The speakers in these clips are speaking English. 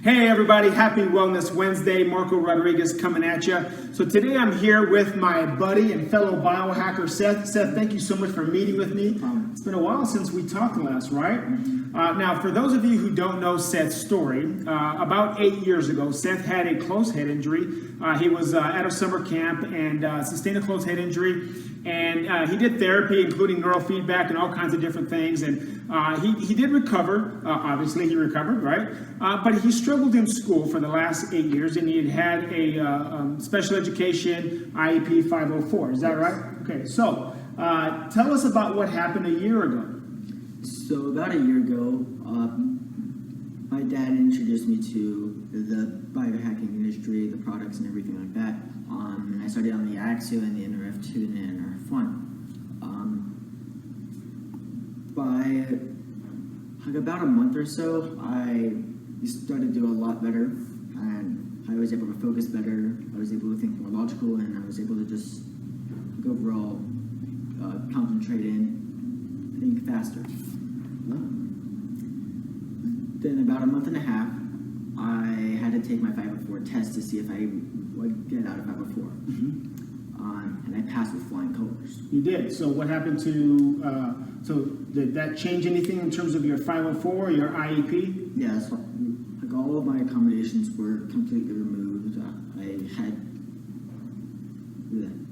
Hey everybody, happy Wellness Wednesday. Marco Rodriguez coming at you. So today I'm here with my buddy and fellow biohacker, Seth. Seth, thank you so much for meeting with me. It's been a while since we talked last, right? Now, for those of you who don't know Seth's story, about 8 years ago, Seth had a closed head injury. He was at a summer camp and sustained a closed head injury. And he did therapy, including neurofeedback and all kinds of different things. And he did recover. Obviously, he recovered, right? But he struggled in school for the last 8 years, and he had a special education IEP 504. Is that right? Okay, so tell us about what happened a year ago. So about a year ago, my dad introduced me to the biohacking industry, the products and everything like that. And I started on the Axio and the NRF2 and the NRF1. By about a month or so, I started to do a lot better, and I was able to focus better. I was able to think more logical, and I was able to just overall concentrate and think faster. Then about a month and a half, I had to take my 504 test to see if I would get out of 504. And I passed with flying colors. You did. So what happened to, so did that change anything in terms of your 504, your IEP? Yeah, so, like all of my accommodations were completely removed.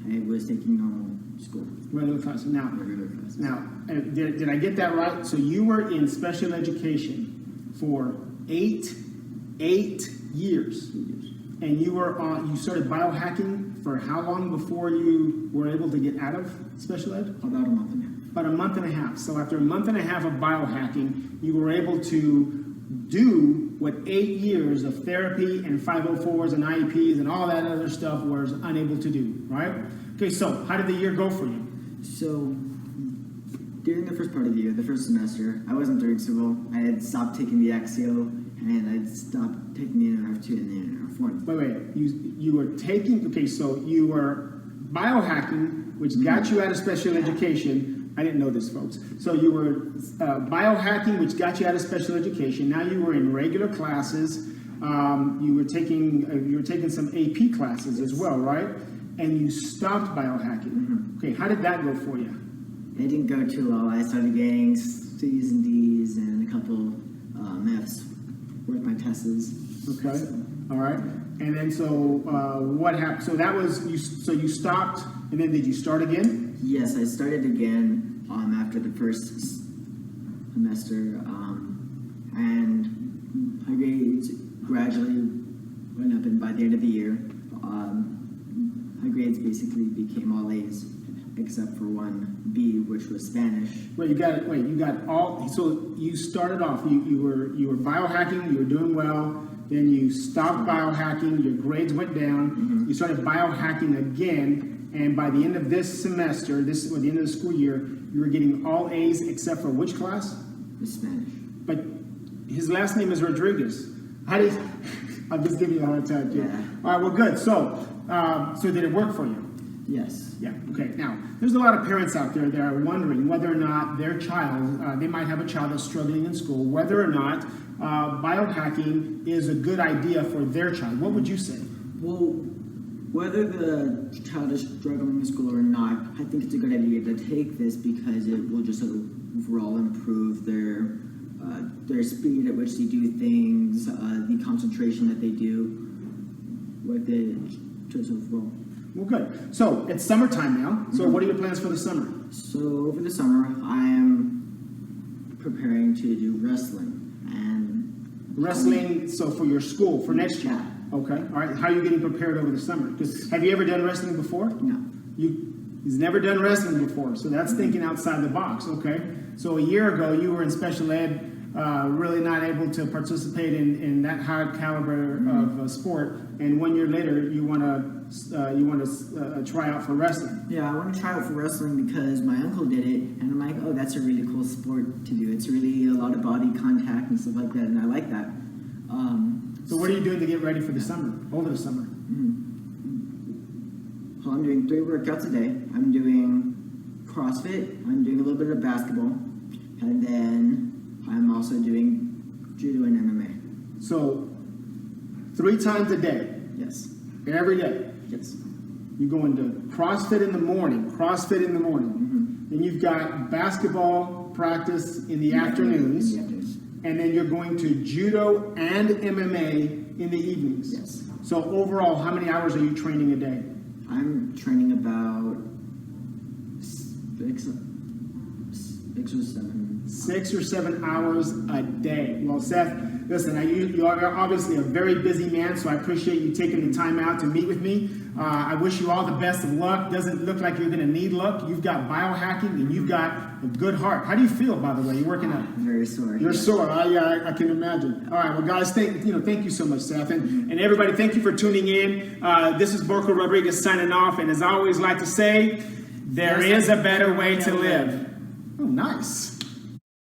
I was taking normal school. Regular classes. Now, Regular classes. Now, did I get that right? So you were in special education for eight years. And you started biohacking for how long before you were able to get out of special ed? About a month and a half. About a month and a half. So after a month and a half of biohacking, you were able to do what 8 years of therapy and 504s and IEPs and all that other stuff was unable to do, right? Okay, so how did the year go for you? So during the first part of the year, the first semester, I wasn't doing so well. I had stopped taking the Axio and I'd stopped taking the NRF2 and the NRF1. Wait. You were taking, okay, so you were biohacking, which got you out of special education. I didn't know this, folks. So you were biohacking, which got you out of special education. Now you were in regular classes. You were taking some AP classes as well, right? And you stopped biohacking. Okay, how did that go for you? It didn't go too well. I started getting C's and D's and a couple F's with my tests. Okay, all right. And then so what happened? So that was you. So you stopped, and then did you start again? Yes, I started again after the first semester, and my grades gradually went up, and by the end of the year, my grades basically became all A's, except for one B, which was Spanish. Wait, you got all. So you started off. You were biohacking. You were doing well. Then you stopped biohacking. Your grades went down. You started biohacking again, and by the end of this semester, or the end of the school year, you were getting all A's except for which class? The Spanish. But his last name is Rodriguez. How do you? I'm just giving you a hard time, kid. Yeah. All right. Well, good. So did it work for you? Yes. Yeah, okay. Now, there's a lot of parents out there that are wondering whether or not their child, they might have a child that's struggling in school, whether or not biohacking is a good idea for their child. What would you say? Well, whether the child is struggling in school or not, I think it's a good idea to take this because it will just overall improve their speed at which they do things, the concentration that they do with it, just overall. Well, good. So, it's summertime now. So, what are your plans for the summer? So, over the summer, I am preparing to do wrestling. Wrestling, so for your school, for next year? Yeah. Okay. All right. How are you getting prepared over the summer? Because have you ever done wrestling before? No. He's never done wrestling before, so that's thinking outside the box. Okay. So, a year ago, you were in special ed, really not able to participate in that high caliber of sport, and 1 year later, you want to try out for wrestling. Yeah, I want to try out for wrestling because my uncle did it, and I'm like, oh, that's a really cool sport to do. It's really a lot of body contact and stuff like that, and I like that. So what are you doing to get ready for the summer, over the summer? So I'm doing 3 workouts a day. I'm doing CrossFit, I'm doing a little bit of basketball, and then I'm also doing Judo and MMA. So 3 times a day, Yes. every day. Yes. You go into CrossFit in the morning, Then you've got basketball practice in the afternoons. In the afternoons. And then you're going to Judo and MMA in the evenings. Yes. So overall, how many hours are you training a day? I'm training about 6 or 7. 6 or 7 hours a day. Well, Seth, listen, you are obviously a very busy man, so I appreciate you taking the time out to meet with me. I wish you all the best of luck. Doesn't look like you're going to need luck. You've got biohacking and you've got a good heart. How do you feel, by the way? You're working out. Very sore. You're sore. I can imagine. All right, well, guys, thank you so much, Seth, and everybody. Thank you for tuning in. This is Marco Rodriguez signing off, and as I always like to say, there is a better way to live. Oh, nice.